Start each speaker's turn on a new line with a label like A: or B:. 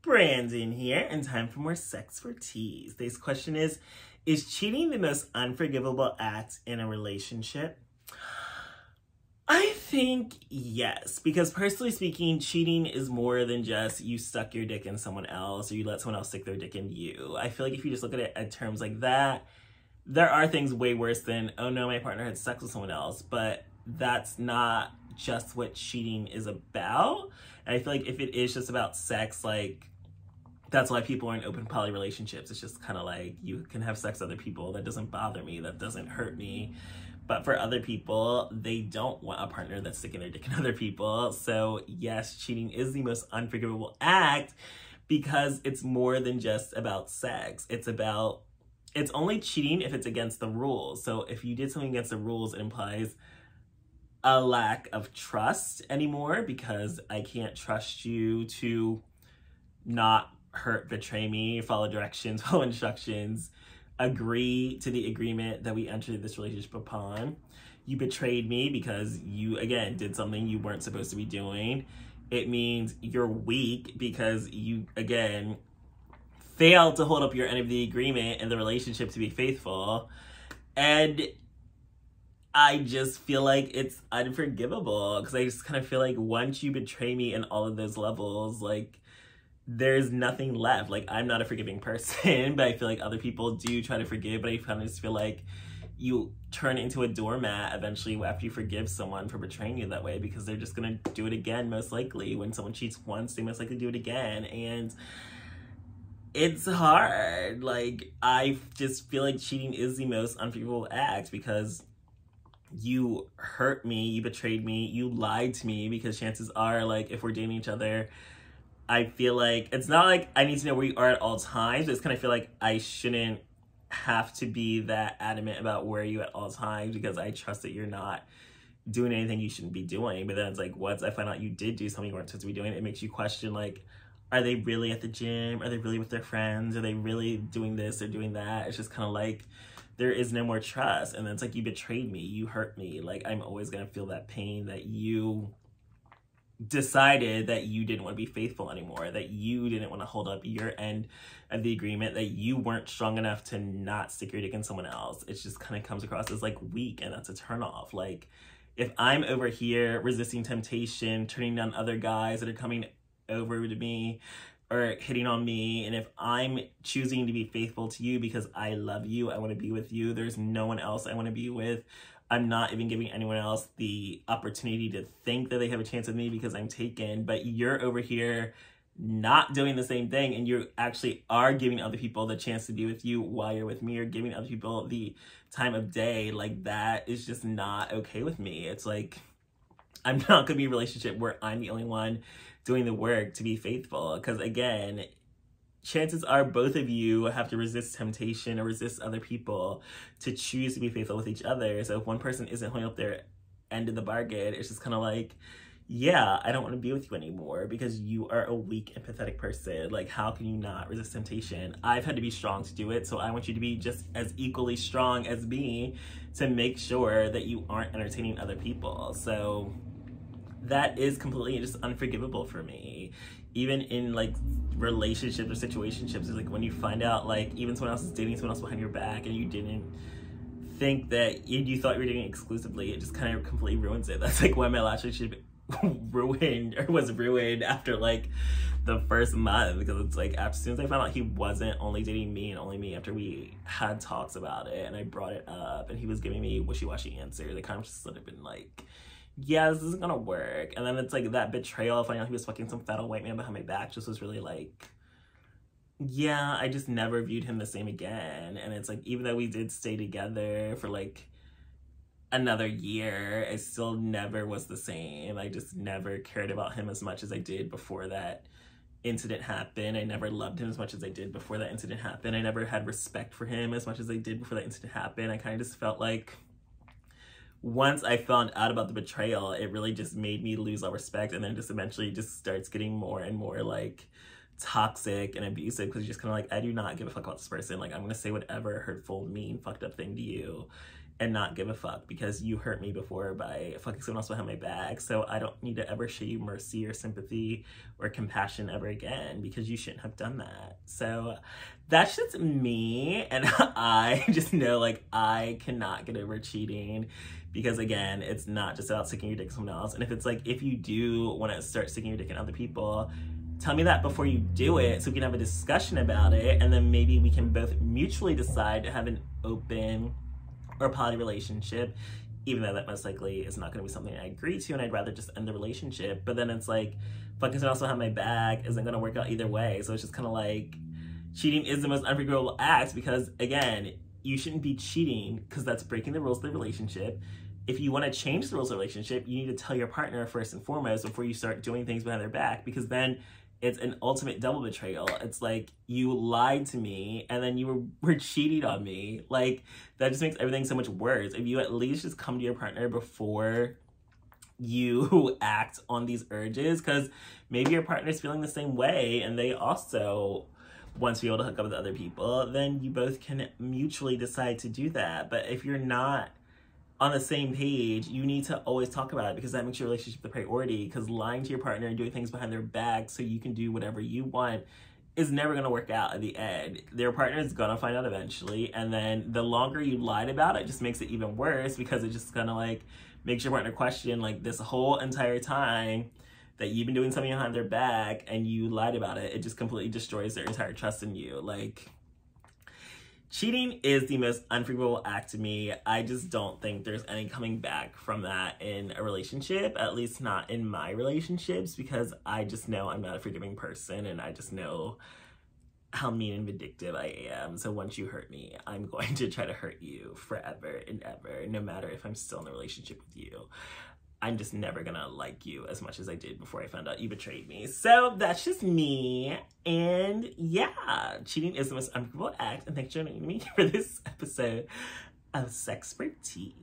A: Brandon here, and time for more SexxxPerTease. Today's question is cheating the most unforgivable act in a relationship? I think yes, because personally speaking, cheating is more than just you stuck your dick in someone else or you let someone else stick their dick in you. I feel like if you just look at it in terms like that, there are things way worse than, oh no, my partner had sex with someone else, but that's not just what cheating is about. And I feel like if it is just about sex, like, that's why people are in open poly relationships. It's just kind of like, you can have sex with other people. That doesn't bother me. That doesn't hurt me. But for other people, they don't want a partner that's sticking their dick in other people. So yes, cheating is the most unforgivable act because it's more than just about sex. It's only cheating if it's against the rules. So if you did something against the rules, it implies a lack of trust anymore, because I can't trust you to not hurt, betray me, follow directions, follow instructions, agree to the agreement that we entered this relationship upon. You betrayed me because you, again, did something you weren't supposed to be doing. It means you're weak because you, again, failed to hold up your end of the agreement and the relationship to be faithful. And I just feel like it's unforgivable because I just kind of feel like once you betray me in all of those levels, like, there's nothing left. Like, I'm not a forgiving person, but I feel like other people do try to forgive, but I kind of just feel like you turn into a doormat eventually after you forgive someone for betraying you that way, because they're just gonna do it again, most likely. When someone cheats once, they most likely do it again, and it's hard. Like, I just feel like cheating is the most unforgivable act because you hurt me, you betrayed me, you lied to me, because chances are, like, if we're dating each other, I feel like it's not like I need to know where you are at all times. I just kind of feel like I shouldn't have to be that adamant about where you at all times, because I trust that you're not doing anything you shouldn't be doing. But then it's like, once I find out you did do something you weren't supposed to be doing, it makes you question, like, are they really at the gym? Are they really with their friends? Are they really doing this or doing that? It's just kind of like, there is no more trust. And then it's like, you betrayed me, you hurt me. Like, I'm always gonna feel that pain that you decided that you didn't want to be faithful anymore, that you didn't want to hold up your end of the agreement, that you weren't strong enough to not stick your dick in someone else. It just kind of comes across as, like, weak, and that's a turnoff. Like, if I'm over here resisting temptation, turning down other guys that are coming over to me or hitting on me, and if I'm choosing to be faithful to you because I love you, I want to be with you, there's no one else I want to be with, I'm not even giving anyone else the opportunity to think that they have a chance with me because I'm taken, but you're over here not doing the same thing, and you actually are giving other people the chance to be with you while you're with me. You're giving other people the time of day. Like, that is just not okay with me. It's like, I'm not gonna be in a relationship where I'm the only one doing the work to be faithful, because again, chances are both of you have to resist temptation or resist other people to choose to be faithful with each other. So if one person isn't holding up their end of the bargain, it's just kind of like, yeah, I don't want to be with you anymore because you are a weak and pathetic person. Like, how can you not resist temptation? I've had to be strong to do it, so I want you to be just as equally strong as me to make sure that you aren't entertaining other people. So that is completely just unforgivable for me. Even in, like, relationships or situationships, it's like when you find out, like, even someone else is dating someone else behind your back and you didn't think that you thought you were dating exclusively, it just kind of completely ruins it. That's like why my last relationship was ruined after, like, the first month, because it's like, as soon as I found out he wasn't only dating me and only me, after we had talks about it and I brought it up and he was giving me wishy-washy answers, I kind of just sort of been like, yeah, this isn't gonna work. And then it's like that betrayal of finding out he was fucking some fat old white man behind my back just was really like, yeah, I just never viewed him the same again. And it's like, even though we did stay together for like another year, it still never was the same. I just never cared about him as much as I did before that incident happened. I never loved him as much as I did before that incident happened. I never had respect for him as much as I did before that incident happened. I kind of just felt like, once I found out about the betrayal, it really just made me lose all respect, and then just eventually just starts getting more and more, like, toxic and abusive, because you're just kind of like, I do not give a fuck about this person. Like, I'm gonna say whatever hurtful, mean, fucked up thing to you, and not give a fuck because you hurt me before by fucking someone else behind my back. So I don't need to ever show you mercy or sympathy or compassion ever again because you shouldn't have done that. So that's just me. And I just know, like, I cannot get over cheating because, again, it's not just about sticking your dick in someone else. And if it's like, if you do want to start sticking your dick in other people, tell me that before you do it so we can have a discussion about it. And then maybe we can both mutually decide to have an open or poly relationship, even though that most likely is not going to be something I agree to, and I'd rather just end the relationship. But then it's like, fucking someone else behind my back isn't going to work out either way. So it's just kind of like, cheating is the most unforgivable act because, again, you shouldn't be cheating because that's breaking the rules of the relationship. If you want to change the rules of the relationship, you need to tell your partner first and foremost before you start doing things behind their back, because then it's an ultimate double betrayal. It's like, you lied to me and then you were cheating on me. Like, that just makes everything so much worse. If you at least just come to your partner before you act on these urges, because maybe your partner's feeling the same way and they also want to be able to hook up with other people, then you both can mutually decide to do that. But if you're not on the same page, you need to always talk about it because that makes your relationship the priority, because lying to your partner and doing things behind their back so you can do whatever you want is never going to work out at the end. Their partner is going to find out eventually, and then the longer you lied about it just makes it even worse because it just kind of like makes your partner question, like, this whole entire time that you've been doing something behind their back and you lied about it, it just completely destroys their entire trust in you. Like, cheating is the most unforgivable act to me. I just don't think there's any coming back from that in a relationship, at least not in my relationships, because I just know I'm not a forgiving person and I just know how mean and vindictive I am. So once you hurt me, I'm going to try to hurt you forever and ever, no matter if I'm still in a relationship with you. I'm just never gonna like you as much as I did before I found out you betrayed me. So that's just me. And yeah, cheating is the most unforgivable act. And thanks for joining me for this episode of SexxxPerTease.